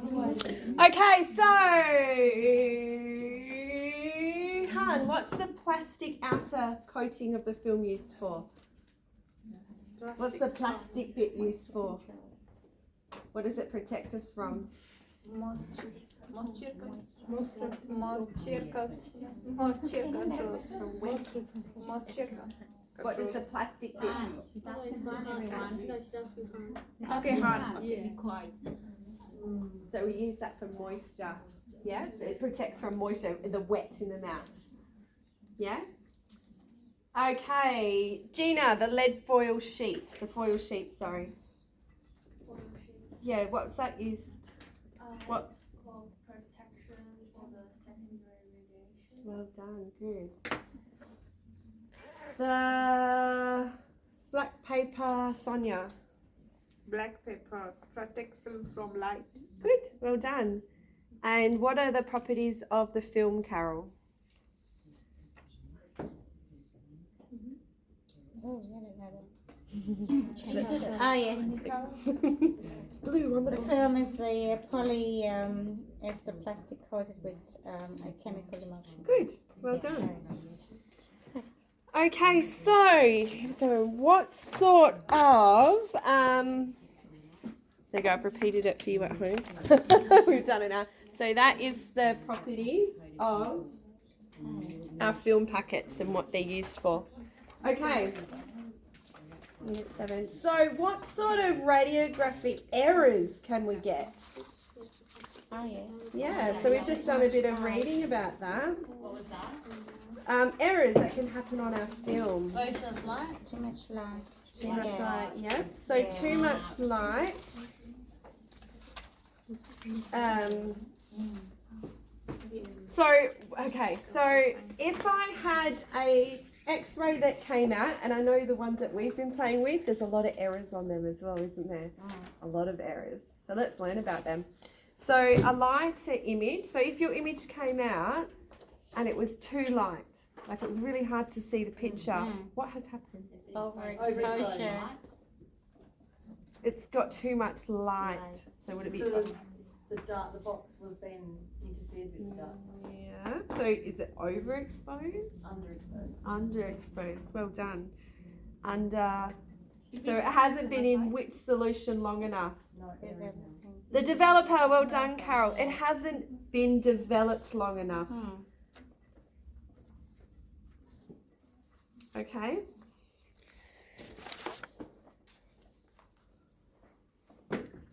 Okay, so Han, what's the plastic outer coating of the film used for? What's the plastic bit used for? What does it protect us from? Moisture. What does the plastic bit? Okay, hard. Be quiet. So we use that for moisture. Yeah, it protects from moisture, the wet in the mouth. Yeah. Okay, Gina, the lead foil sheet, sorry. Yeah, what's that used? What? It's for protection for the secondary radiation. Well done, good. The black paper, Sonia. Black paper protect film from light. Good, well done. And what are the properties of the film, Carol? Oh, yes. Blue on The film is the it's the plastic coated with a chemical emulsion. Good, well done. Okay, so what sort of there you go, I've repeated it for you at home. We've done it now. So that is the properties of our film packets and what they're used for. Okay. Unit 7. So what sort of radiographic errors can we get? Oh, yeah. Yeah, so we've just done a bit of reading about that. What was that? Errors that can happen on our film. Exposure of light. Too much light. Too much light, yeah. So too much light. So if I had a X-ray that came out, and I know the ones that we've been playing with, there's a lot of errors on them as well, isn't there? A lot of errors. So let's learn about them. So a lighter image, so if your image came out and it was too light, like it was really hard to see the picture, what has happened? Overexposure. It's got too much light. So would it be... The box was being interfered with the dark. Yeah. So is it overexposed? Underexposed. Underexposed. Well done. Under. So it hasn't been in which solution long enough? No, The developer. Well done, Carol. It hasn't been developed long enough. Okay.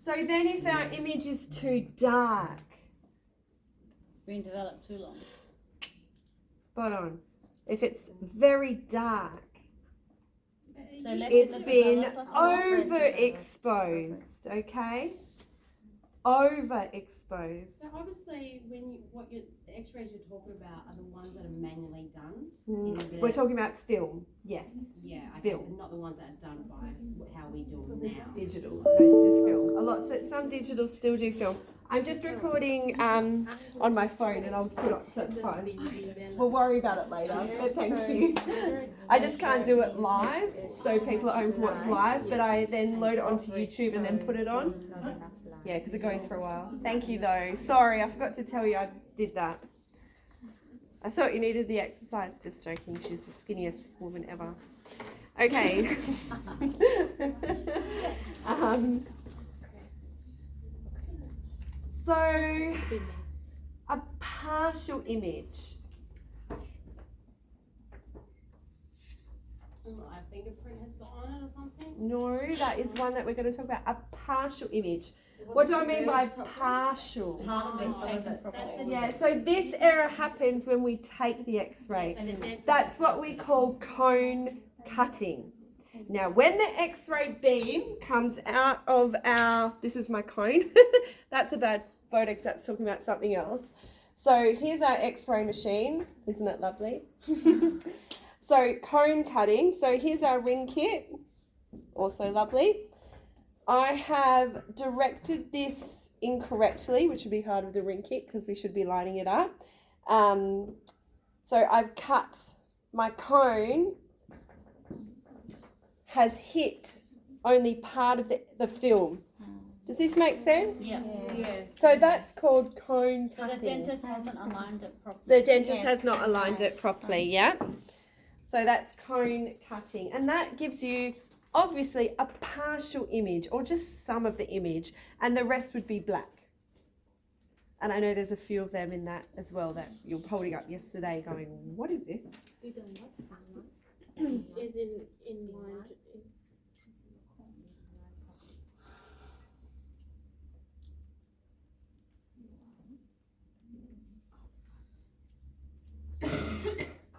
So then if our image is too dark, it's been developed too long. spot on. If it's very dark, So left it's in the been developer. overexposed, okay? Overexposed. So obviously, what the X-rays you're talking about are the ones that are manually done. We're talking about film, yes. Yeah, I guess, Film. and not the ones that are done by how we do them now. Digital. No, this is film. Some digitals still do film. I'm just recording on my phone and I'll put it, so it's fine. We'll worry about it later, but thank you. I just can't do it live, so people at home can watch live, but I then load it onto YouTube and then put it on. Yeah, because it goes for a while. Thank you though. Sorry, I forgot to tell you I did that. I thought you needed the exercise. Just joking. She's the skinniest woman ever. Okay. So, a partial image. A fingerprint has got on it or something? No, that is one that we're going to talk about. A partial image. What do I mean by partial? Yeah, so this error happens when we take the X-ray. That's what we call cone cutting. Now, when the X-ray beam comes out of this is my cone. That's a bad photo because that's talking about something else. So here's our X-ray machine. Isn't it lovely? So cone cutting. So here's our ring kit. Also lovely. I have directed this incorrectly, which would be hard with the ring kit because we should be lining it up. So I've cut my cone has hit only part of the film. Does this make sense? Yeah. Yes. So that's called cone So the cutting. dentist hasn't aligned it properly. The dentist Yes. has not aligned it properly, yeah? So that's cone cutting. And that gives you obviously a partial image or just some of the image, and the rest would be black. And I know there's a few of them in that as well that you're holding up yesterday going, what is this? Is in mind.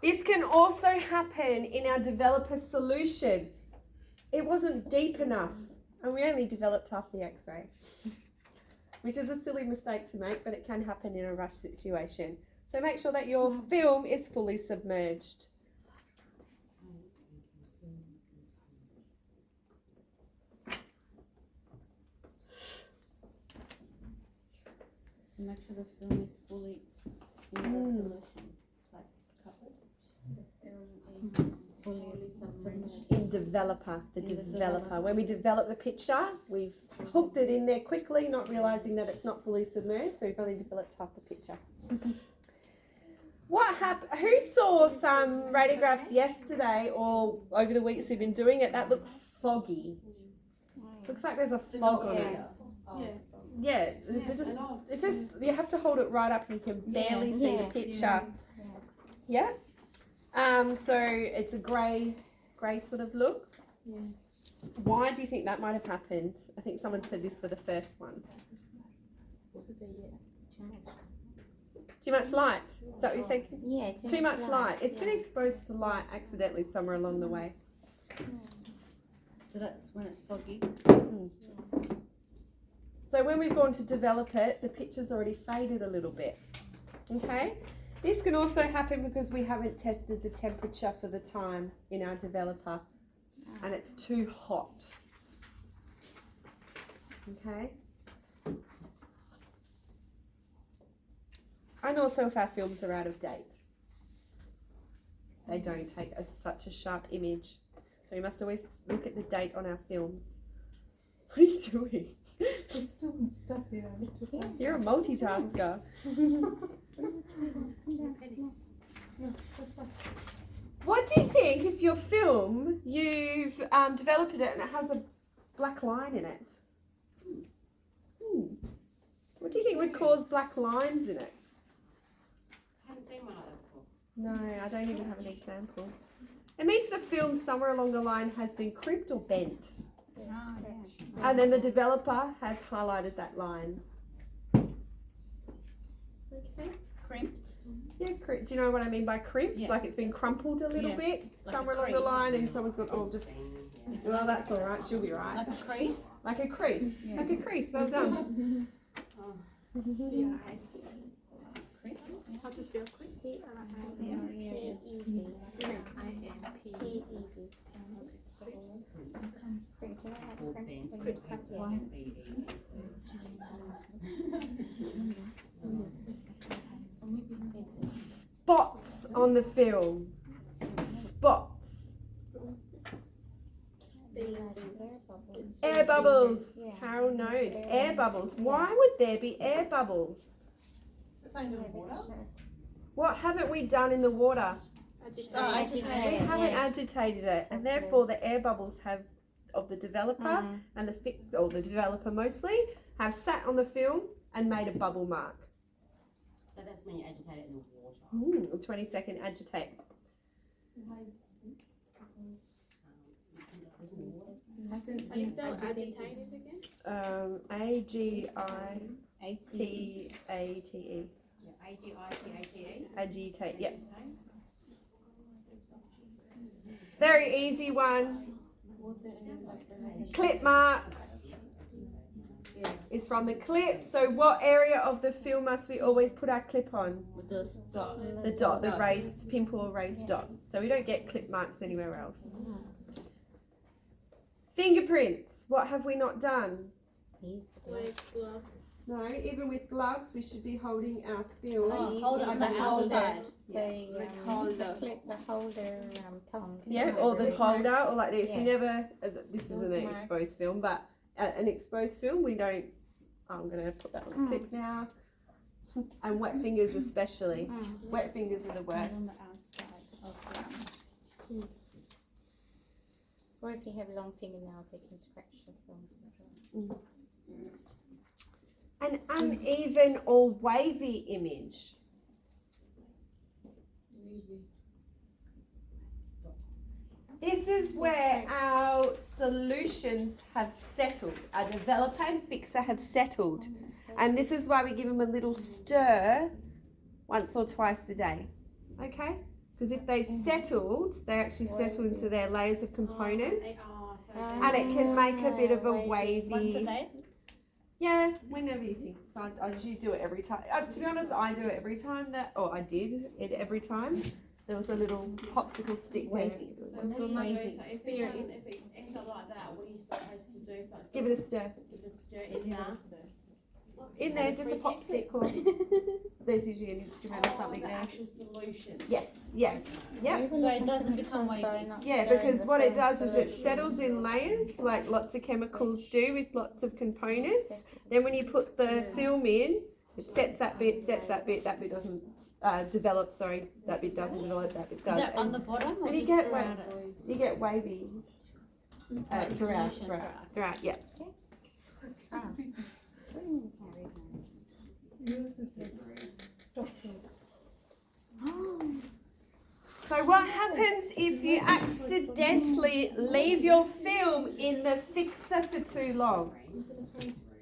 This can also happen in our developer solution. It wasn't deep enough, and we only developed half the x-ray, which is a silly mistake to make, but it can happen in a rush situation. So make sure that your film is fully submerged. So make sure the film is fully in the solution. Like covered. Fully submerged. In developer, the developer. When we develop the picture, we've hooked it in there quickly, not realising that it's not fully submerged, so we've only developed half the picture. What happened? Who saw some radiographs yesterday or over the weeks we've been doing it that look foggy? Looks like there's a fog on it. Yeah, it's just you have to hold it right up and you can barely see the picture. Yeah. So it's a grey sort of look. Yeah. Why do you think that might have happened? I think someone said this for the first one. Too much light. Is that what you're saying? Yeah. Too much light. It's been exposed to light accidentally somewhere along the way. So that's when it's foggy. So when we've gone to develop it, the picture's already faded a little bit. Okay? This can also happen because we haven't tested the temperature for the time in our developer and it's too hot. Okay? And also if our films are out of date. They don't take such a sharp image. So we must always look at the date on our films. What are you doing? Just doing stuff here. You're a multitasker. What do you think if your film, you've developed it and it has a black line in it? What do you think would cause black lines in it? I haven't seen one of them before. No, I don't even have an example. It means the film somewhere along the line has been crimped or bent. Oh, yeah. And then the developer has highlighted that line. Okay. Crimped. Yeah, do you know what I mean by crimped? Yeah. Like it's been crumpled a little Yeah. bit Like somewhere a along the crease. line and someone's gone, oh, just, well, that's all right, she'll be right. Like a crease. Like a crease. Yeah. Like a crease, well done. How to spell Chris? Spots on the film. Spots. Air bubbles. Carol knows. Air bubbles. Why would there be air bubbles? What haven't we done in the water? We haven't agitated it, and therefore the air bubbles have of the developer and the developer mostly have sat on the film and made a bubble mark. So that's when you agitate it in the water. 20-second agitate. How do you spell agitated again? Agitate. Yeah, A-G-I-T-A-T-E. Agitate. Yep. Very easy one. Clip marks is from the clip. So what area of the film must we always put our clip on? With the dot. The dot, the raised pimple or raised dot. So we don't get clip marks anywhere else. Fingerprints. What have we not done? Like gloves. No, even with gloves, we should be holding our film. Oh, hold it on the outside. The clip, the holder tongs. Yeah, or the holder, or like this. Yeah. We never. This isn't an exposed film, but an exposed film, we don't. I'm going to put that on the clip now. And wet fingers especially. Wet fingers are the worst. On the outside of the Or if you have long fingernails, you can scratch the films as well. An uneven or wavy image. This is where our solutions have settled. Our developer and fixer have settled. And this is why we give them a little stir once or twice a day. Okay? Because if they've settled, they actually settle into their layers of components. And it can make a bit of a wavy. once a day. Yeah, whenever you think. So I usually do it every time. To be honest, I do it every time I did it every time. There was a little popsicle stick there. So if it ends up like that, what are you supposed to do? So Give it a stir. give it a stir in there. In there, just a popstick or there's usually an instrument or something the there. actual solution. Yes, yeah. Yep. So it doesn't become wavy. Yeah, because what it does is it settles in layers like lots of chemicals do with lots of components. Then when you put the film in, it sets that bit that bit doesn't develop, sorry, that bit doesn't develop, that bit does. Is that on the bottom or And you just get throughout it? You get wavy throughout, yeah. So what happens if you accidentally leave your film in the fixer for too long?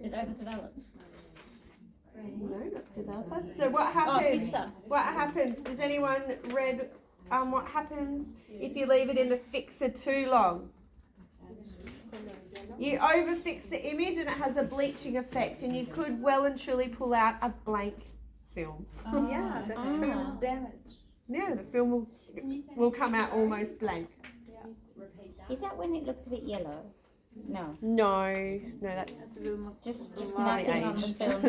It overdevelops. No, not developer. So what happens? Fixer. What happens? Does anyone read what happens if you leave it in the fixer too long? You overfix the image and it has a bleaching effect, and you could well and truly pull out a blank film. Yeah, the film's damaged. Yeah, the film will come out almost blank. Is that when it looks a bit yellow? No. No, that's Just Not the nothing on the age. film.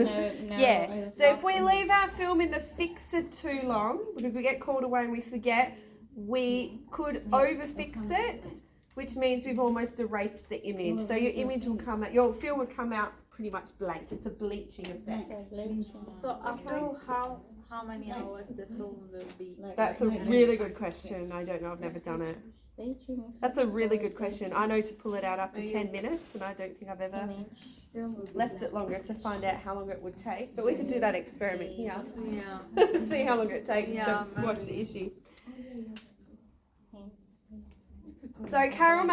No. yeah. So if we leave our film in the fixer too long, because we get called away and we forget, we could overfix it, which means we've almost erased the image. So your image will come out, your film will come out pretty much blank. It's a bleaching effect. So after how many hours the film will be? That's a really good question. I don't know. I've never done it. That's a really good question. I know to pull it out after 10 minutes, and I don't think I've ever left it longer to find out how long it would take. But we could do that experiment here. Yeah. See how long it takes Yeah, to watch the issue. So Carol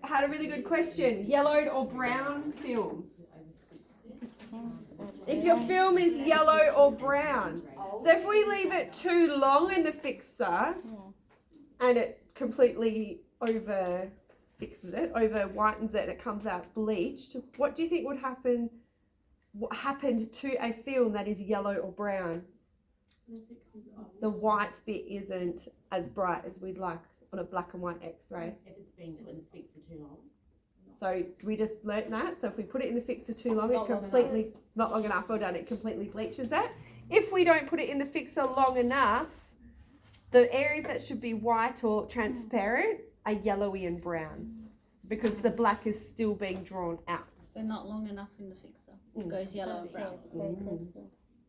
had a really good question. Yellowed or brown films? If your film is yellow or brown. So if we leave it too long in the fixer and it completely over whitens it and it comes out bleached, what do you think would happen? What happened to a film that is yellow or brown? The white bit isn't as bright as we'd like on a black and white X-ray. If it's been in the fixer too long. So we just learnt that. So if we put it in the fixer too long, it completely, not long enough, well done, it completely bleaches it. If we don't put it in the fixer long enough, the areas that should be white or transparent are yellowy and brown because the black is still being drawn out. So not long enough in the fixer. It goes yellow and brown.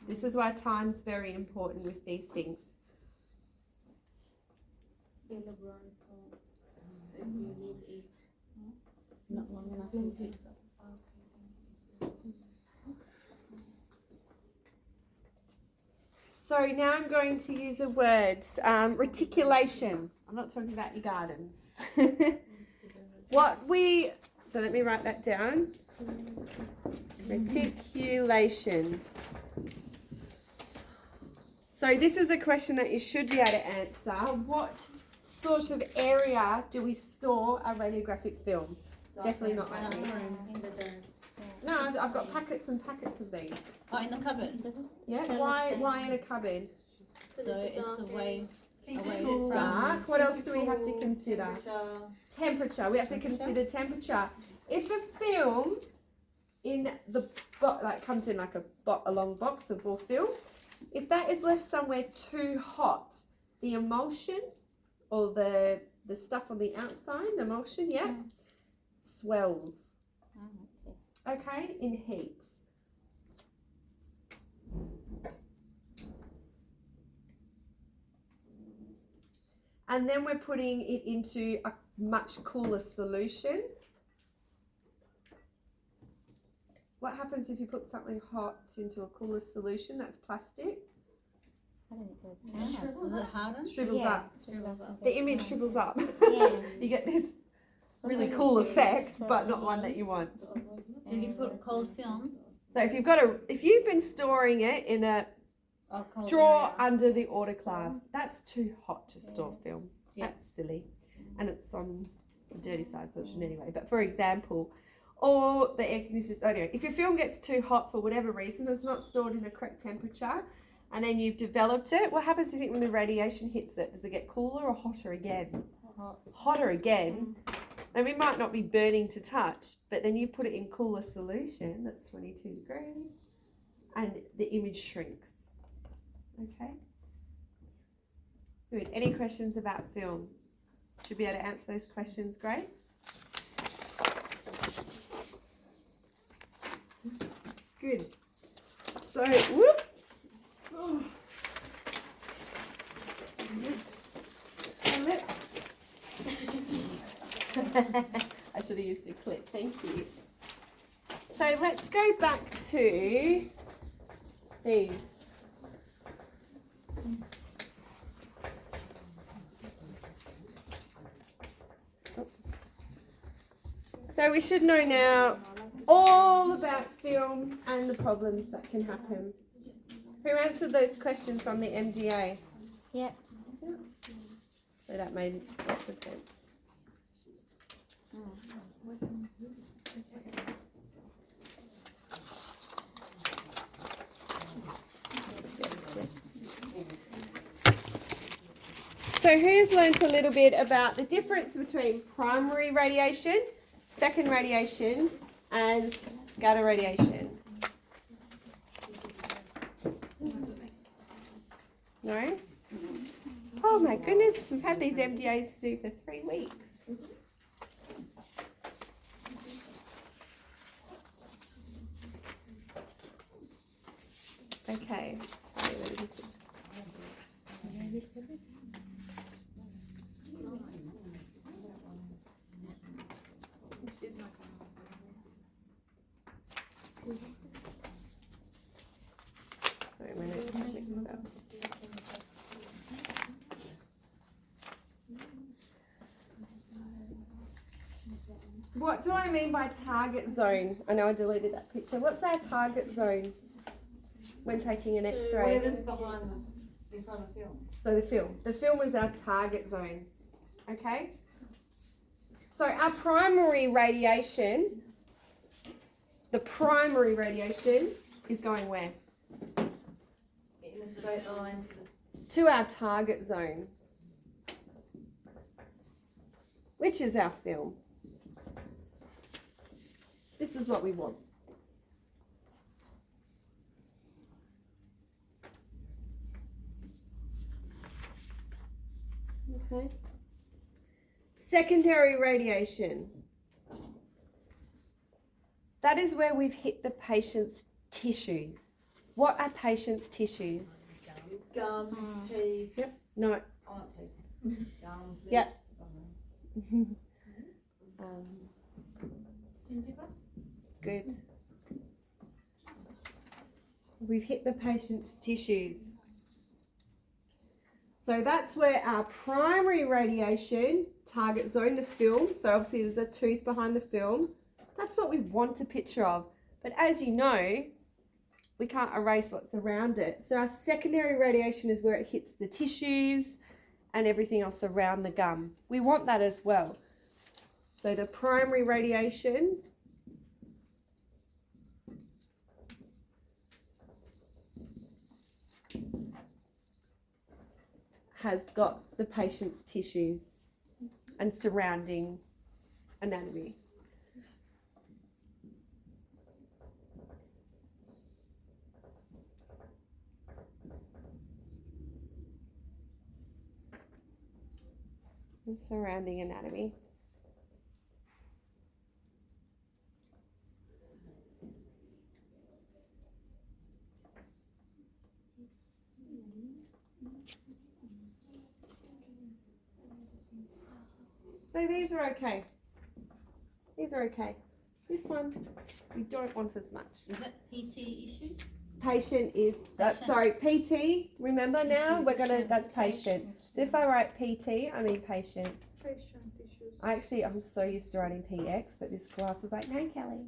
This is why time's very important with these things. Not long enough in the fixer. So now I'm going to use a word, reticulation. I'm not talking about your gardens. So let me write that down. Reticulation. So this is a question that you should be able to answer. What sort of area do we store a radiographic film? Definitely not like this. No, I've got packets and packets of these. Oh, in the cupboard. Yeah, why in a cupboard? So it's away It's dark. What else do we have to consider? Temperature. We have to consider temperature. If a film in the comes in like a long box of raw film, if that is left somewhere too hot, the emulsion or the stuff on the outside, emulsion, swells. okay, in heat. And then we're putting it into a much cooler solution. What happens if you put something hot into a cooler solution that's plastic? I think it goes down. Does it harden? Shrivels Yeah, up. shrivels up. The image shrivels up. Yeah. You get this really cool effect, but not one that you want. If you put cold film, So if you've been storing it in a or cold drawer area. under the autoclave, that's too hot to store film. Yeah. That's silly, and it's on the dirty side, so it shouldn't anyway. But for example, or the air conditioner. Anyway, if your film gets too hot for whatever reason, it's not stored in a correct temperature, and then you've developed it. What happens do you think when the radiation hits it? Does it get cooler or hotter again? Hot. Hotter again. And we might not be burning to touch, but then you put it in cooler solution. That's 22 degrees, and the image shrinks. Okay. Good. Any questions about film? Should be able to answer those questions. Great. Good. So, whoop. Oh. And let's. I should have used a clip. Thank you. So let's go back to these. So we should know now all about film and the problems that can happen. Who answered those questions from the MDA? Yeah. So that made lots of sense. So who's learnt a little bit about the difference between primary radiation, second radiation, and scatter radiation? No? Oh my goodness, we've had these MDAs to do for 3 weeks. Okay. Sorry, let me just get Sorry, my notes are mixed up. What do I mean by target zone? I know I deleted that picture. What's our target zone when taking an X-ray? Whatever's behind in front of the film. So the film. The film is our target zone. Okay? So our primary radiation, the primary radiation is going where? In a straight line. To our target zone, which is our film. This is what we want. Okay. Secondary radiation. That is where we've hit the patient's tissues. What are patient's tissues? Gums, teeth. Yep. No. Oh, not teeth. Gums, lips. Yep. Good. We've hit the patient's tissues. So that's where our primary radiation target zone, the film, so obviously there's a tooth behind the film. That's what we want a picture of. But as you know, we can't erase what's around it. So our secondary radiation is where it hits the tissues and everything else around the gum. We want that as well. So the primary radiation has got the patient's tissues and surrounding anatomy. And surrounding anatomy. So these are okay. These are okay. This one, we don't want as much. Is that PT issues? Patient is, sorry, PT, remember now, we're gonna, that's patient. So if I write PT, I mean patient. Patient issues. I'm so used to writing PX, but this class was like, no, Kelly,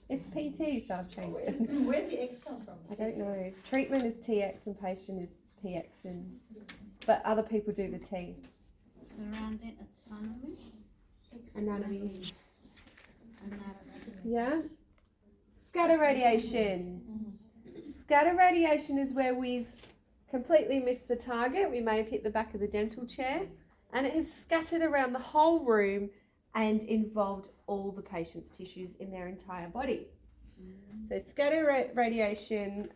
it's PT, so I've changed it. Where's the X come from? I don't know. Treatment is TX and patient is PX, but other people do the T. Surrounding autonomy? Anatomy. Anatomy. Yeah. Scatter radiation. Scatter radiation is where we've completely missed the target. We may have hit the back of the dental chair, and it has scattered around the whole room and involved all the patient's tissues in their entire body. So scatter radiation,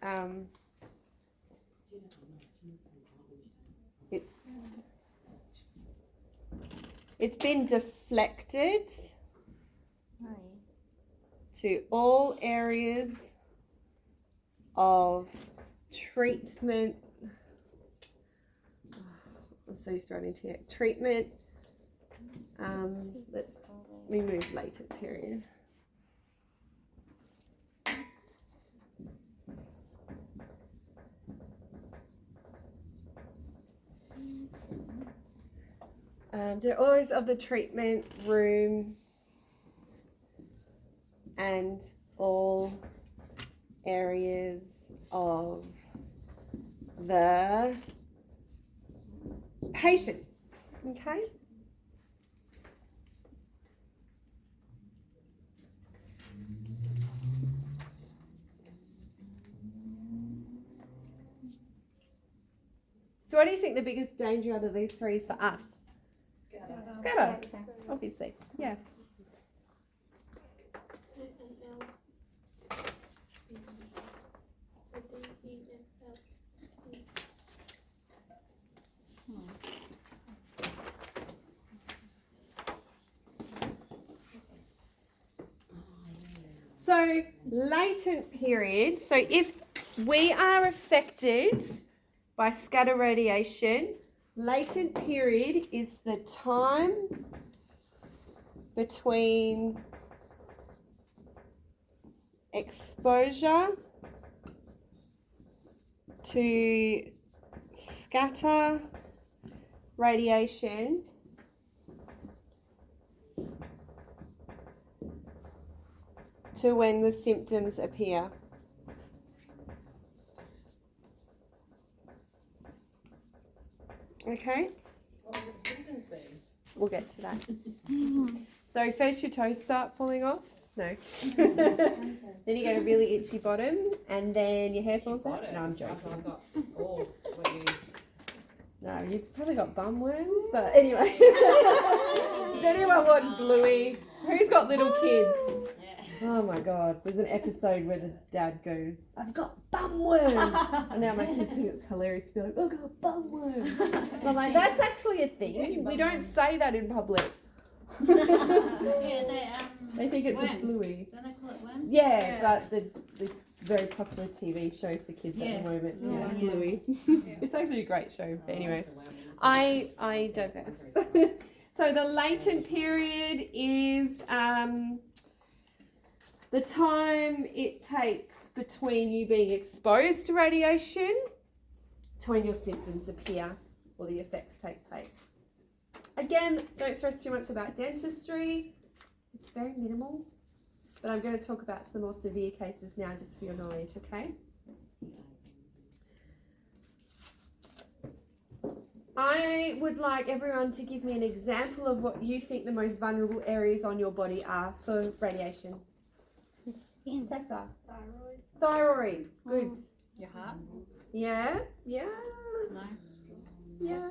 it's been deflected to all areas of treatment. I'm so used to writing to it. Treatment. Let's remove latent period. To always of the treatment room and all areas of the patient. Okay? So what do you think the biggest danger out of these three is for us? Scatter. Obviously. Yeah. So latent period, so if we are affected by scatter radiation, latent period is the time between exposure to scatter radiation to when the symptoms appear. Okay? What would the symptoms be? We'll get to that. So first your toes start falling off. No. Then you get a really itchy bottom, and then your hair falls out. No, I'm joking. I've got, oh, what you... No, you've probably got bum worms, but anyway. Does anyone watch Bluey? Who's got little kids? Oh my God, there's an episode where the dad goes, I've got bum worms. And now my kids think it's hilarious to be like, I've got bum worms. And I'm like, that's actually a thing. We don't say that in public. Yeah, They think it's worms. a Bluey. Don't they call it worms? Yeah, but this very popular TV show for kids at the moment. Yeah. Yeah, Yeah. Bluey. It's actually a great show. But anyway, I digress. So the latent period is the time it takes between you being exposed to radiation to when your symptoms appear or the effects take place. Again, don't stress too much about dentistry. It's very minimal. But I'm going to talk about some more severe cases now just for your knowledge, okay? I would like everyone to give me an example of what you think the most vulnerable areas on your body are for radiation. Skin. Tessa. Thyroid. Thyroid. Good. Your heart? Yeah. Yeah. No. Yeah.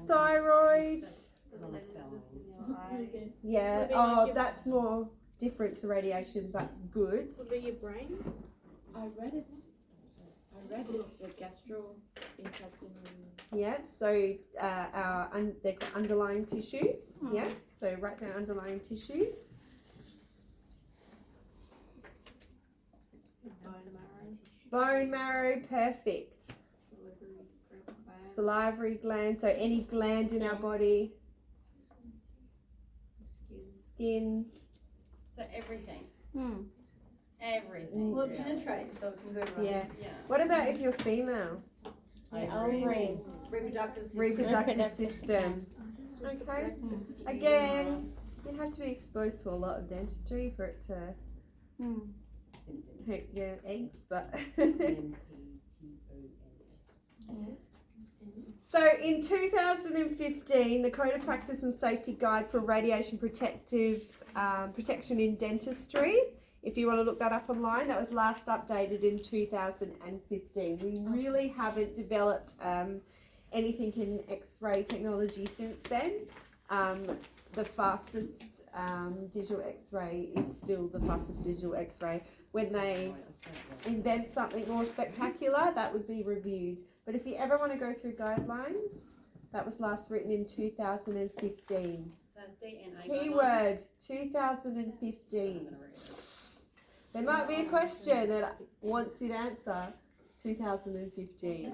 Thyroid. The lenses in your eye. Yeah. Maybe Oh, like that's more different to radiation, but good. Would be your brain. I read it's the gastrointestinal. Yeah. So they're called underlying tissues. Yeah. So write down underlying tissues. Bone marrow, perfect. Salivary gland. Salivary gland, so any gland in our body. Salivary gland. Yeah, so write down underlying tissues. Bone marrow, perfect. Salivary gland. So any gland in our body. Salivary gland, so any gland in our body. Bone marrow, perfect. Salivary gland, so any gland in our body. skin. So everything. Hmm. Everything. Well, it penetrates, so it can go wrong. Yeah. Yeah. What about if you're female? Ovaries. Reproductive system. Reproductive system. Okay. Again, you have to be exposed to a lot of dentistry for it to hurt your eggs, but. So in 2015, the Code of Practice and Safety Guide for Radiation Protection in Dentistry, if you want to look that up online, that was last updated in 2015. We really haven't developed anything in X-ray technology since then. The fastest digital X-ray is still the fastest digital X-ray. When they invent something more spectacular, that would be reviewed. But if you ever want to go through guidelines, that was last written in 2015. That's DNA. Keyword 2015. There might be a question that wants you to answer 2015.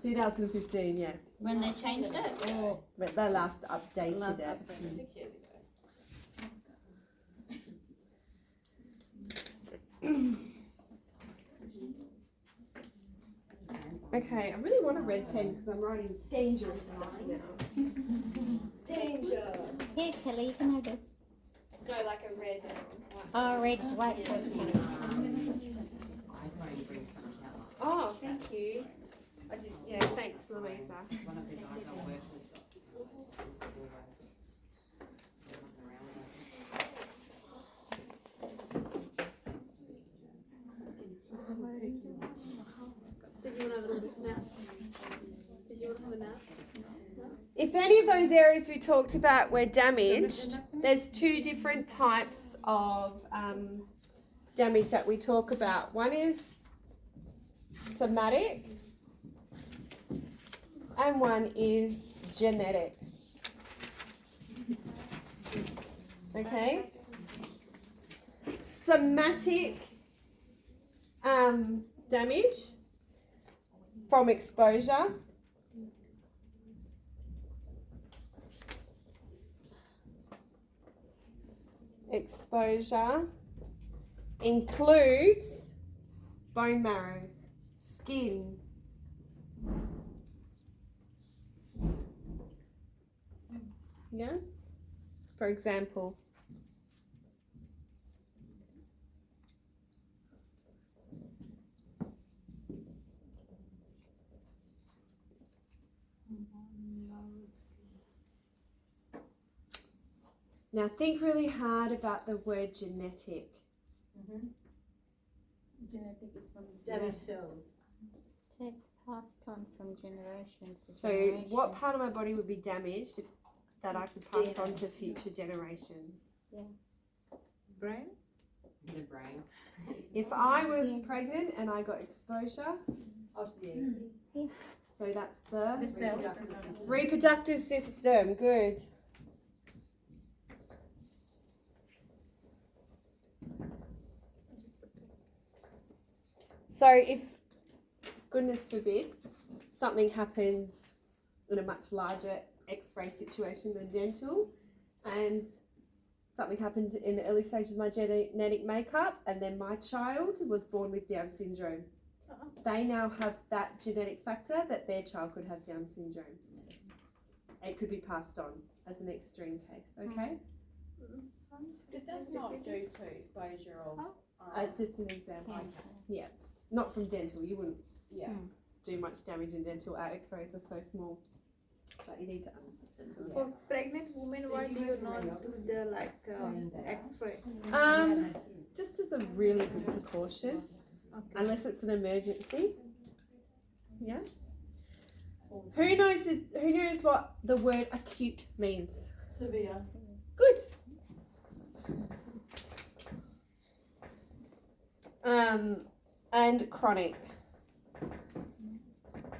2015, yeah. When they changed it? Or But they last updated it. 6 years ago. Okay, I really want a red pen because I'm writing dangerous lines now. Danger. Here, Kelly, you can have this. No, like a red. Oh, red, white, pen. Oh, thank you. I did, yeah, thanks, Louisa. One of the guys I work with Did you want to have a little bit of nap? Did you want to have a nap? If any of those areas we talked about were damaged, there's two different types of damage that we talk about. One is somatic and one is genetic. Okay? Somatic damage from exposure includes bone marrow, skin, yeah, for example. Now think really hard about the word genetic. Genetic is from damaged cells. It's passed on from generation to So generation. what part of my body would be damaged that I could pass on to future generations? Brain? the brain. If I was pregnant and I got exposure, Oh, to the eggs. so that's the The cells. reproductive system. Good. So if, goodness forbid, something happens in a much larger X-ray situation than dental, and something happened in the early stages of my genetic makeup, and then my child was born with Down syndrome, they now have that genetic factor that their child could have Down syndrome. It could be passed on as an extreme case, okay? If that's not due to exposure of, Just an example. okay. Not from dental, you wouldn't Yeah. do much damage in dental. Our X-rays are so small, but you need to understand. For pregnant women, why do you not do the X-ray? Just as a really good precaution, unless it's an emergency. Yeah. Who knows what the word acute means? Severe. Good. And chronic.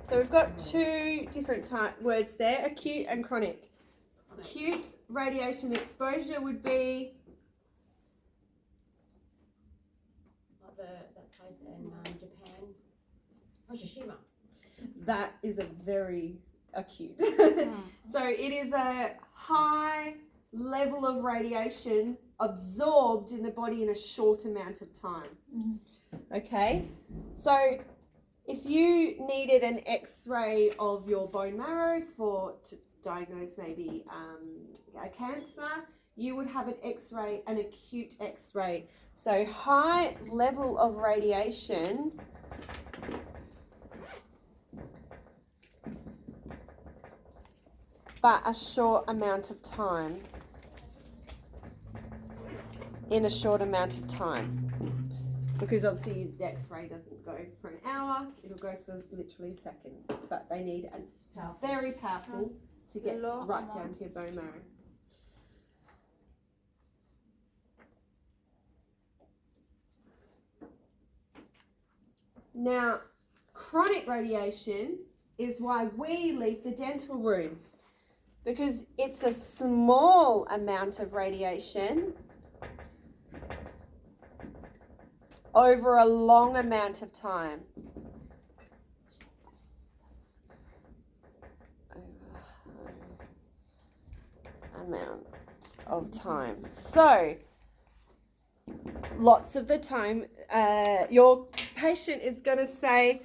So we've got two different words there, acute and chronic. Acute radiation exposure would be Like that place in Japan. Fukushima. that is a very acute. So it is a high level of radiation absorbed in the body in a short amount of time. Okay, so if you needed an x-ray of your bone marrow to diagnose maybe a cancer, you would have an x-ray, an acute x-ray. So high level of radiation but a short amount of time. In a short amount of time. Because obviously the x-ray doesn't go for an hour, it'll go for literally seconds. But they need a very powerful to get right down to your bone marrow. Now, chronic radiation is why we leave the dental room. Because it's a small amount of radiation over a long amount of time. So, lots of the time, your patient is going to say,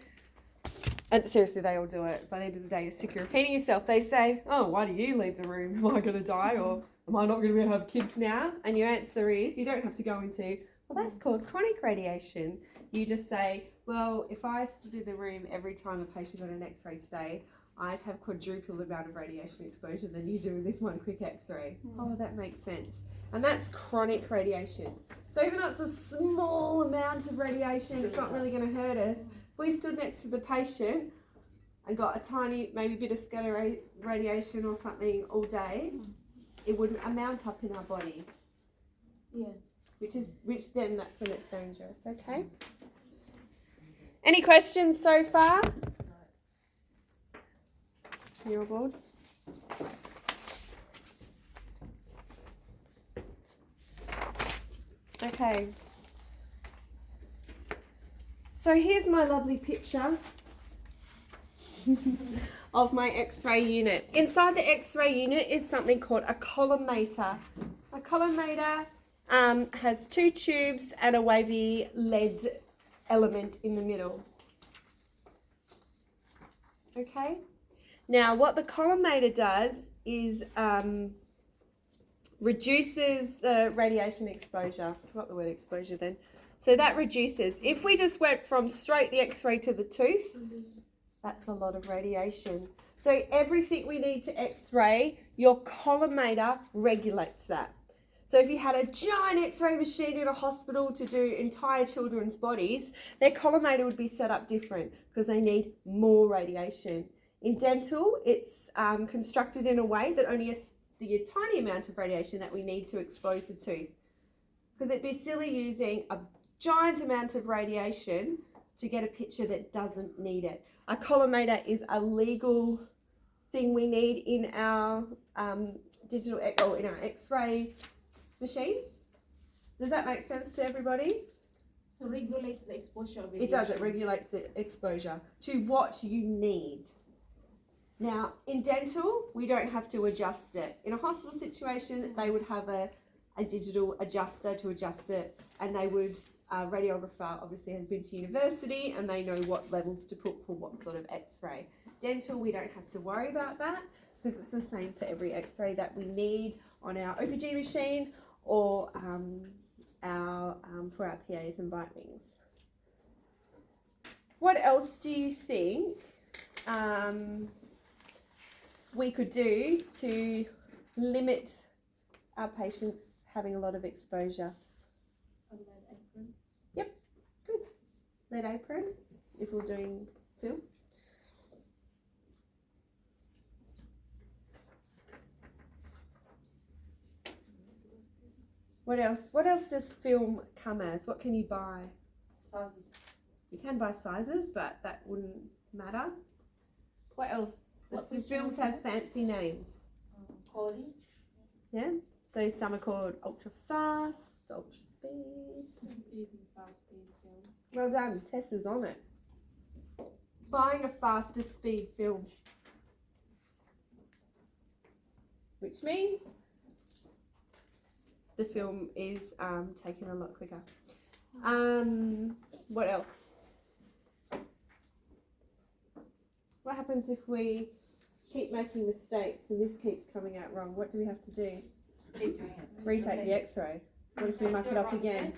and seriously, they all do it. By the end of the day, you're sick of repeating yourself. They say, oh, why do you leave the room? Am I going to die? Or am I not going to have kids now? And your answer is, you don't have to go into, well, that's called chronic radiation. You just say, well, if I stood in the room every time a patient got an x-ray today, I'd have quadruple the amount of radiation exposure than you do in this one quick x-ray. Oh, that makes sense. And that's chronic radiation. So even though it's a small amount of radiation, it's not really going to hurt us. If we stood next to the patient and got a tiny, maybe bit of scatter radiation or something all day, it wouldn't amount up in our body. Yeah. Which then that's when it's dangerous, okay? Any questions so far? You're all bored? Okay. So here's my lovely picture of my x-ray unit. Inside the x-ray unit is something called a collimator. A collimator has two tubes and a wavy lead element in the middle. Okay? Now, what the collimator does is reduces the radiation exposure. I forgot the word exposure then. So that reduces. If we just went from straight the x-ray to the tooth, that's a lot of radiation. So everything we need to x-ray, your collimator regulates that. So if you had a giant x-ray machine in a hospital to do entire children's bodies, their collimator would be set up different because they need more radiation. In dental, it's constructed in a way that only the tiny amount of radiation that we need to expose the tooth. Because it'd be silly using a giant amount of radiation to get a picture that doesn't need it. A collimator is a legal thing we need in our digital or in our x-ray machines. Does that make sense to everybody? So regulates the exposure of It does, it regulates the exposure to what you need. Now, in dental, we don't have to adjust it. In a hospital situation, they would have a digital adjuster to adjust it, and they would, radiographer obviously has been to university and they know what levels to put for what sort of x-ray. Dental, we don't have to worry about that because it's the same for every x-ray that we need on our OPG machine or for our PAs and bite wings. What else do you think we could do to limit our patients having a lot of exposure? A lead apron. Yep, good. Lead apron, if we're doing film. What else? What else does film come as? What can you buy? Sizes. You can buy sizes, but that wouldn't matter. What else? The films have fancy names. Quality. Yeah. So some are called ultra fast, ultra speed. Using fast speed film. Well done. Tess is on it. Buying a faster speed film. Which means the film is taken a lot quicker. What else? What happens if we keep making mistakes and this keeps coming out wrong? What do we have to do? Retake the x-ray. What if we muck it up again?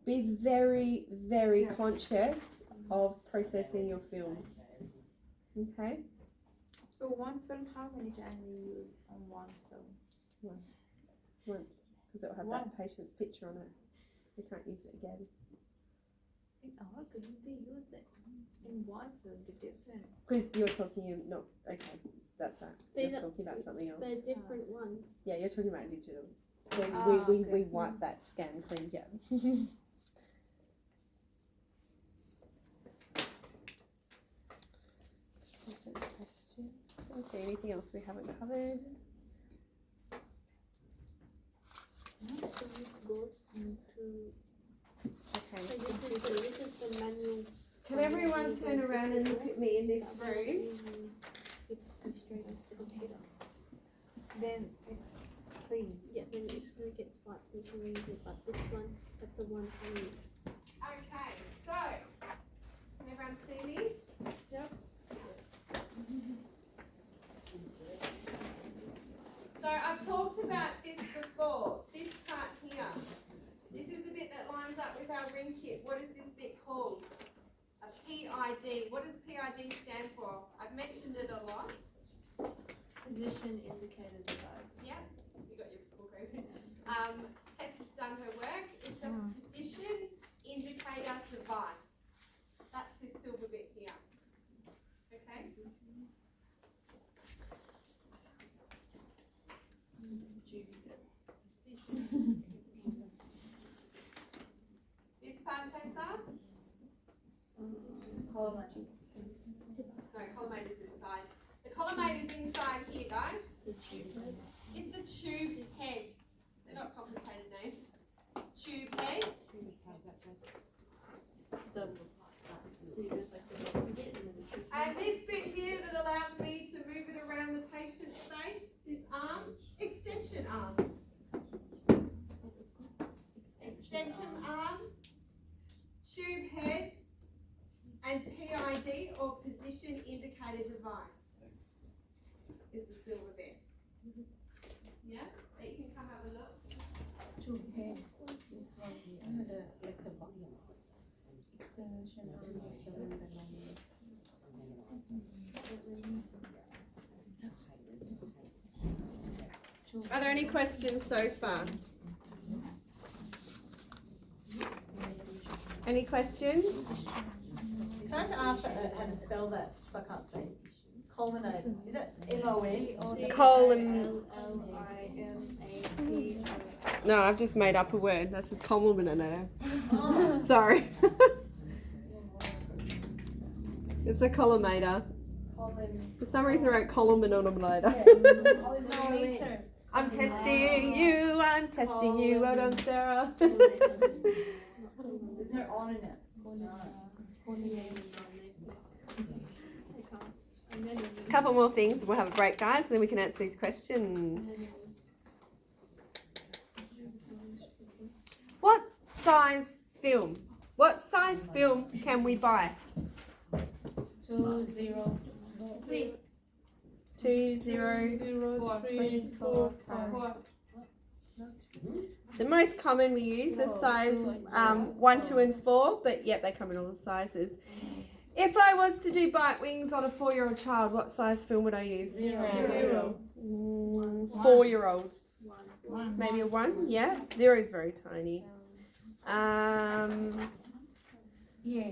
Be very, very conscious of processing your films. Okay? So one film, how many times you use on one film? Once. Because it'll have that patient's picture on it. So you can't use it again. How couldn't they use it in one film to different? Because you're talking, not, okay, that's right. You're They're- talking about something else. They're different ones. Yeah, you're talking about digital. Then we Okay. wipe that scan clean, yeah. Question. Let's see, anything else we haven't covered? So this goes into. Okay. So this is the manual. Can everyone turn around and look at me in this room? It goes straight into the computer. Then it's clean. Yeah, then it gets wiped and you can read it. But this one, that's a one-time use. Okay, so, can everyone see me? Yep. So I've talked about this before, this part here. This is the bit that lines up with our ring kit. What is this bit called? A PID. What does PID stand for? I've mentioned it a lot. Position indicator device. Yep, you got your book open. Tess has done her work. It's a position indicator device. That's this silver bit here. Okay? This part, Tessa? Collimator. No, collimator's inside. The collimator's inside here, guys. It's a tube head. They're not complicated names. Tube head. And this bit here that allows me to move it around the patient's face, this arm, extension arm. Extension arm, tube head, and PID or position indicator device is the silver bit. Yeah, so you can come have a look. Are there any questions so far? Any questions? Can I just ask how to spell that? I can't say. Culminator. Is that M-O-N? Column. L-I-M-A-T. No, I've just made up a word. That's just culminator. Sorry. It's a collimator. For some reason I wrote columminator. I'm testing you, I'm testing you. Well done, Sarah. There's no on in it. A couple more things, we'll have a break, guys, and then we can answer these questions. What size film? What size film can we buy? 2, 0, 2, 0, 0, 3, 4, 5. The most common we use is size 1, 2, and 4, but yep, they come in all the sizes. If I was to do bite wings on a 4-year-old child, what size film would I use? 0. 4-year-old. Maybe a 1, yeah? 0 is very tiny. Yeah.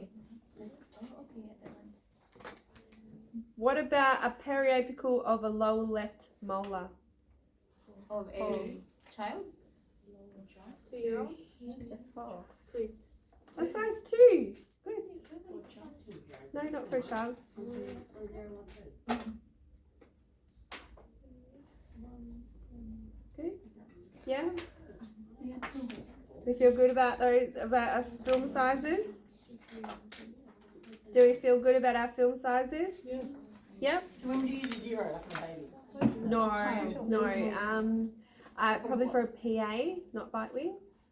What about a periapical of a lower left molar? Of a child? 2-year-old. Sweet. A size 2. Good. No, not for a child. Good. Yeah. We feel good about those, about our film sizes? Do we feel good about our film sizes? Yeah. Yep. So when would you use a 0 like a baby? No, no. Probably for a PA, not bite wings,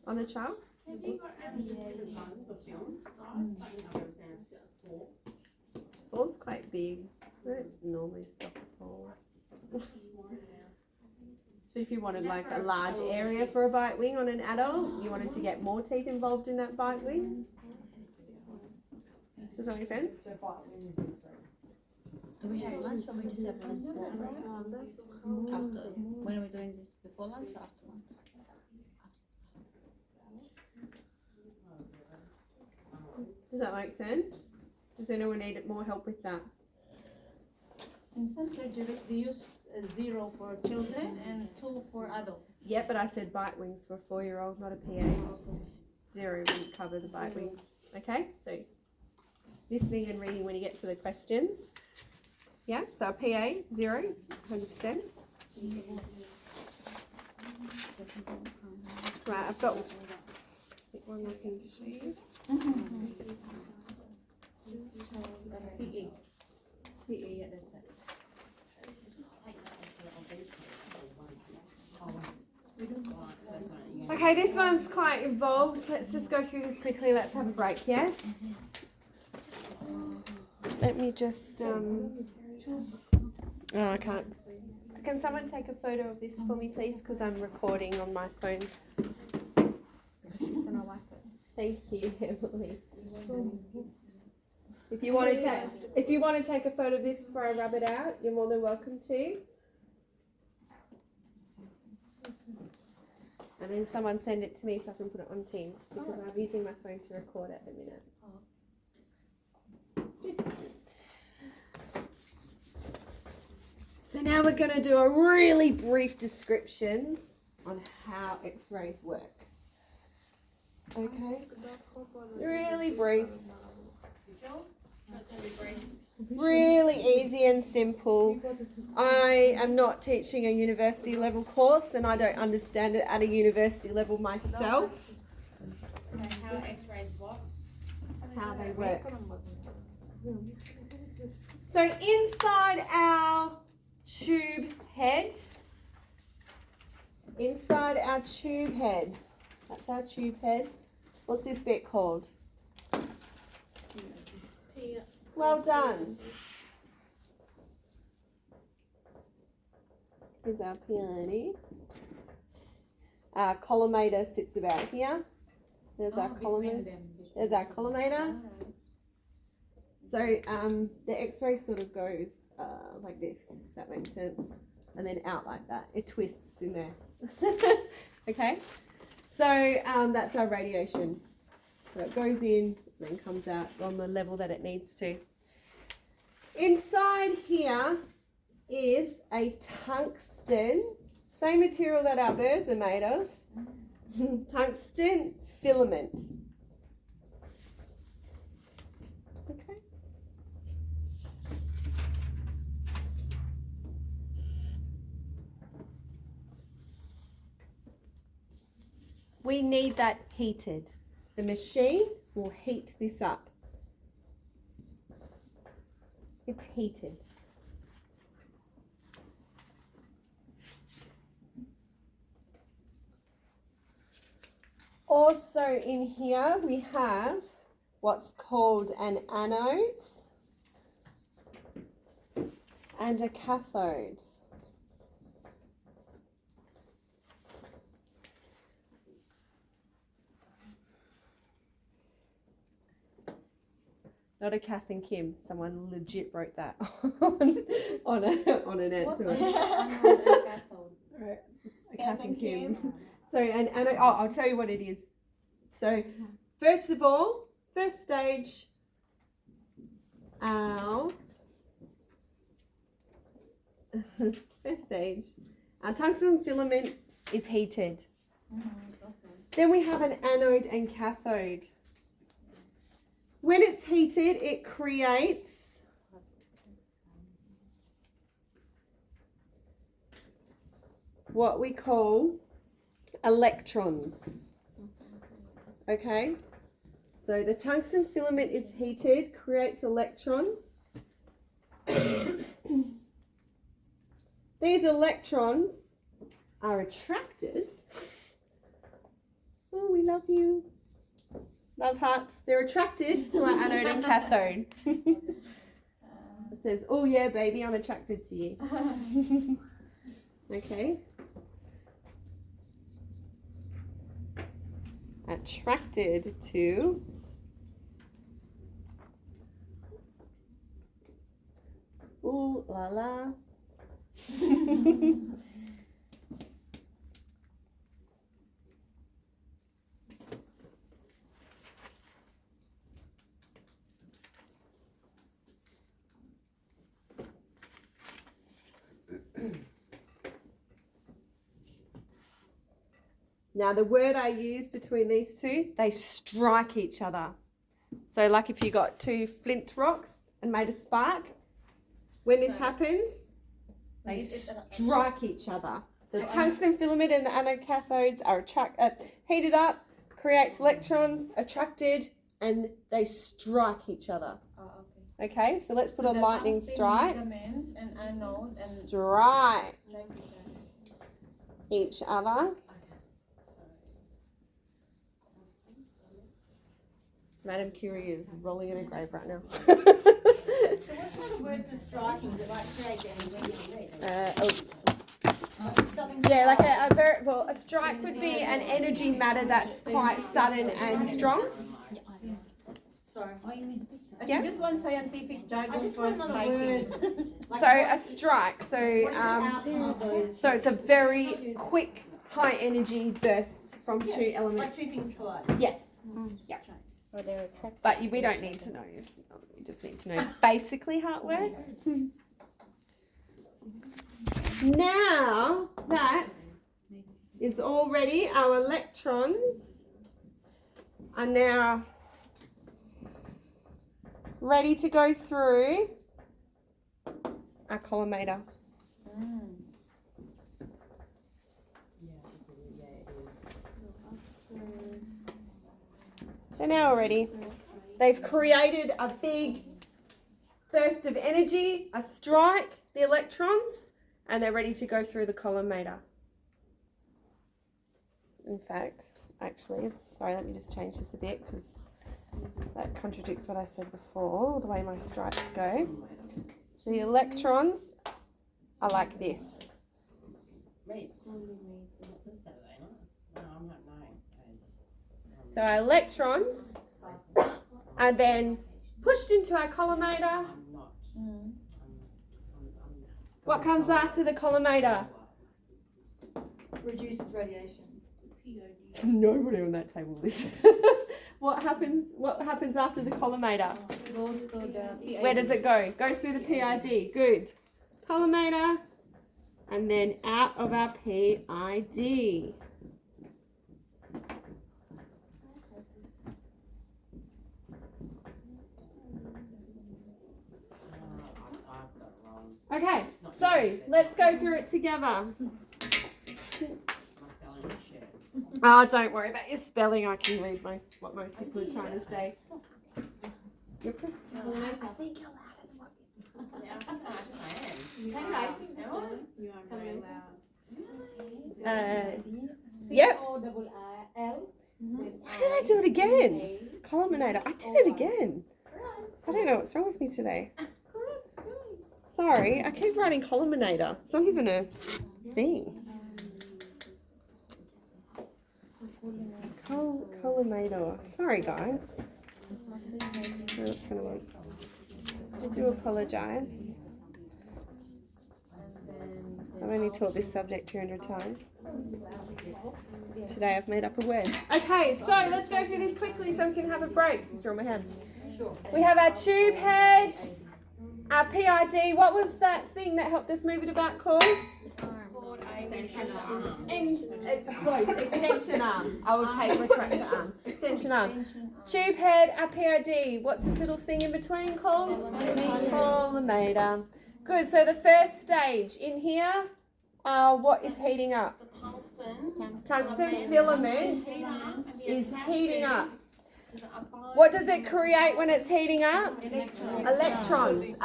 on a child. Have you got different sizes of films? I don't think I've ever seen a four. Four's quite big. I don't normally stop at four. So if you wanted like a large area for a bite wing on an adult, you wanted to get more teeth involved in that bite wing. Does that make sense? Do we have lunch or we just have a small break? After, when are we doing this? Before lunch or after lunch? Does that make sense? Does anyone need more help with that? In some surgeries, they use 0 for children and 2 for adults. Yeah, but I said bite wings for a 4-year-old, not a PA. 0 wouldn't cover the bite wings. Okay, so listening and reading when you get to the questions. Yeah, so a PA, 0, 100%. Right, I've got one more thing to show you. PA. Yeah, that's right. Okay, this one's quite involved. Let's just go through this quickly. Let's have a break, yeah? Let me just, oh, I can't. Can someone take a photo of this for me, please? Because I'm recording on my phone. Thank you, Emily. If you want to take a photo of this before I rub it out, you're more than welcome to. And then someone send it to me so I can put it on Teams because I'm using my phone to record at the minute. So now we're going to do a really brief descriptions on how X-rays work. Okay? Really brief. Really easy and simple. I am not teaching a university level course and I don't understand it at a university level myself. So how X-rays what? How they work. So inside our tube heads, that's our tube head. What's this bit called? Well done. Here's our peony. Our collimator sits about here. There's our collimator. There's our collimator. So the X-ray sort of goes like this, if that makes sense, and then out like that. It twists in there. Okay. So that's our radiation. So it goes in, then comes out on the level that it needs to. Inside here is a tungsten, same material that our burrs are made of, tungsten filament. Okay. We need that heated. The machine will heat this up. It's heated. Also in here we have what's called an anode and a cathode. Not a Kath and Kim. Someone legit wrote that on an answer. Right. A Kath and Kim. So and I'll tell you what it is. So first of all, first stage, our tungsten filament is heated. Then we have an anode and cathode. When it's heated, it creates what we call electrons. Okay? So the tungsten filament is heated, creates electrons. These electrons are attracted. Oh, we love you. Love hearts. They're attracted to our anode and cathode. It says, oh yeah, baby, I'm attracted to you. Okay. Attracted to ooh la la. Now the word I use between these two, they strike each other. So like if you got two flint rocks and made a spark, when this happens, they strike each other. The tungsten filament and the anode cathodes are heated up, creates electrons, attracted, and they strike each other. Okay, so let's put a lightning strike. And anode and Strike each other. Madame Curie is rolling in a grave right now. So what's the word for striking? Is it like create energy? Yeah, like a very well, a strike would be an energy matter that's quite sudden and strong. Sorry. Yeah. Just one scientific jargon I just for want another striking. word. So a strike. So it's a very quick, high energy burst from two Like elements. two things collide. Yes. Yeah. Or they're attracted. But we don't need to know. We just need to know basically how it works. Now that is all ready, our electrons are now ready to go through our collimator. They're now ready. They've created a big burst of energy, a strike, the electrons, and they're ready to go through the collimator. In fact, actually, sorry, let me just change this a bit because that contradicts what I said before, the way my strikes go. So the electrons are like this. So our electrons are then pushed into our collimator. What comes after the collimator? Reduces radiation. Nobody on that table is. What happens after the collimator? Goes to the PID. Where does it go? Goes through the PID. Good. Collimator and then out of our PID. Okay, so let's go through it together. Oh, don't worry about your spelling. I can read what most people are trying to say. I think you're louder than what You are very loud. Yep. Why did I do it again? Collimator. I did it again. I don't know what's wrong with me today. Sorry, I keep writing collimator. It's not even a thing. Collimator. Sorry, guys. That's gonna work. I do apologise. I've only taught this subject 200 times. Today I've made up a word. Okay, so let's go through this quickly so we can have a break. Just draw my hand. We have our tube heads, our PID. What was that thing that helped us move it about called? Close. Extension arm. I will take retractor arm. Extension arm. Tube head, our PID. What's this little thing in between called? Collimator. Good. So the first stage in here, what is heating up? Tungsten filament is heating up. What does it create when it's heating up? Electrons.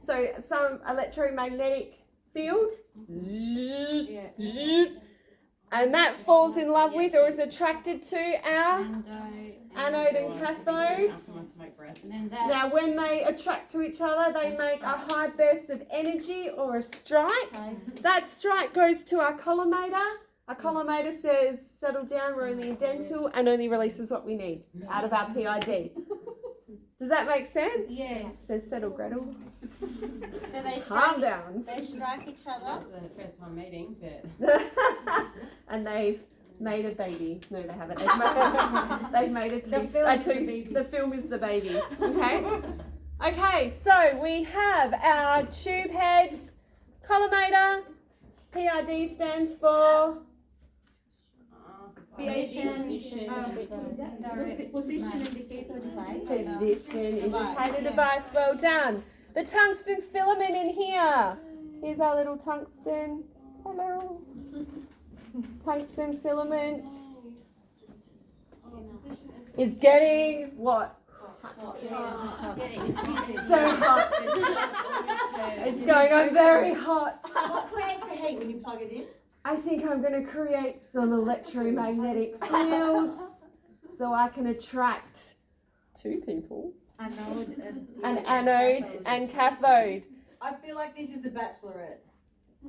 So some electromagnetic field. Yeah. And that falls in love with or is attracted to our anode and cathode. And then that. Now, when they attract to each other, they make a high burst of energy or a strike. That strike goes to our collimator. Our collimator says, settle down, we're only in dental, and only releases what we need out of our PID. Does that make sense? Yes. Says settle, Gretel. So they Calm strike, down. they strike each other. That was the first time meeting, but And they've made a baby. No, they haven't. They've made a The tooth. film A is the tooth. baby. The film is the baby. Okay. Okay. So we have our tube head collimator. PID stands for Position indicator device. position indicator device. Well done. The tungsten filament in here. Here's our little tungsten. Hello. Tungsten filament is getting what? So hot. It's going on very hot. What creates the heat when you plug it in? I think I'm going to create some electromagnetic fields so I can attract two people. Anode An anode and cathode I feel like this is the Bachelorette.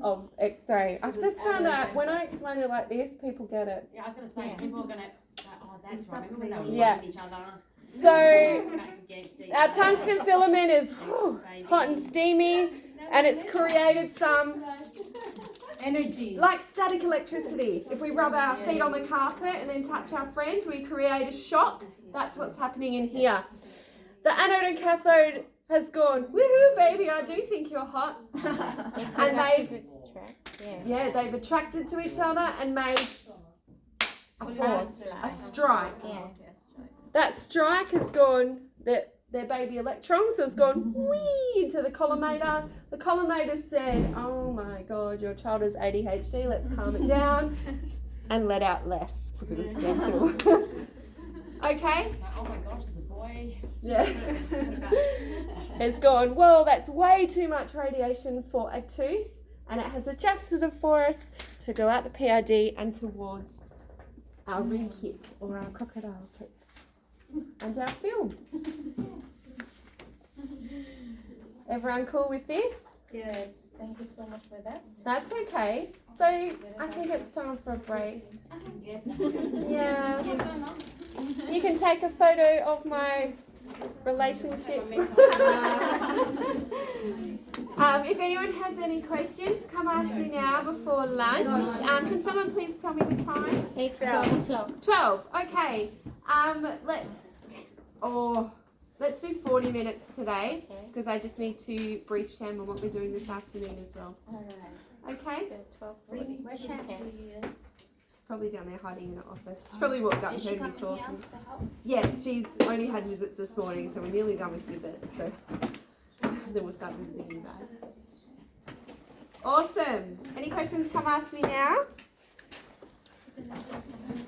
of X-ray. I've just found out when I explain it like this, people get it. yeah, I was going to say, people are going to go, oh, that's right. Remember when they were Yeah. loving each other? So Back to gangster. our tungsten filament is it's hot and steamy, and it's created some Energy. like static electricity. If we rub our feet on the carpet and then touch our friend, we create a shock. That's what's happening in here. The anode and cathode has gone, woohoo, baby, I do think you're hot. And they've attracted to each other and made a force, a strike. Yeah. That strike has gone, their baby electrons has gone whee into the collimator. The collimator said, oh my God, your child has ADHD, let's calm it down and let out less because it's dental. Okay? Like, oh my gosh, it's a boy. Yeah. It's gone, well, that's way too much radiation for a tooth, and it has adjusted it for us to go out the PID and towards our ring kit or our crocodile kit and our film. Everyone cool with this? Yes. Thank you so much for that. That's okay. So I think it's time for a break. Yeah. You can take a photo of my relationship. If anyone has any questions, come ask me now before lunch. Can someone please tell me the time? It's 12 o'clock. 12. Okay. Let's do 40 minutes today because I just need to brief Sham on what we're doing this afternoon as well. Okay? So 12:40. Where's Shampoo? Probably down there hiding in the office. She probably walked up and Is she heard me coming here talking. to help? Yeah, she's only had visits this morning, so we're nearly done with visits. So then we'll start visiting you guys. Awesome. Any questions? Come ask me now.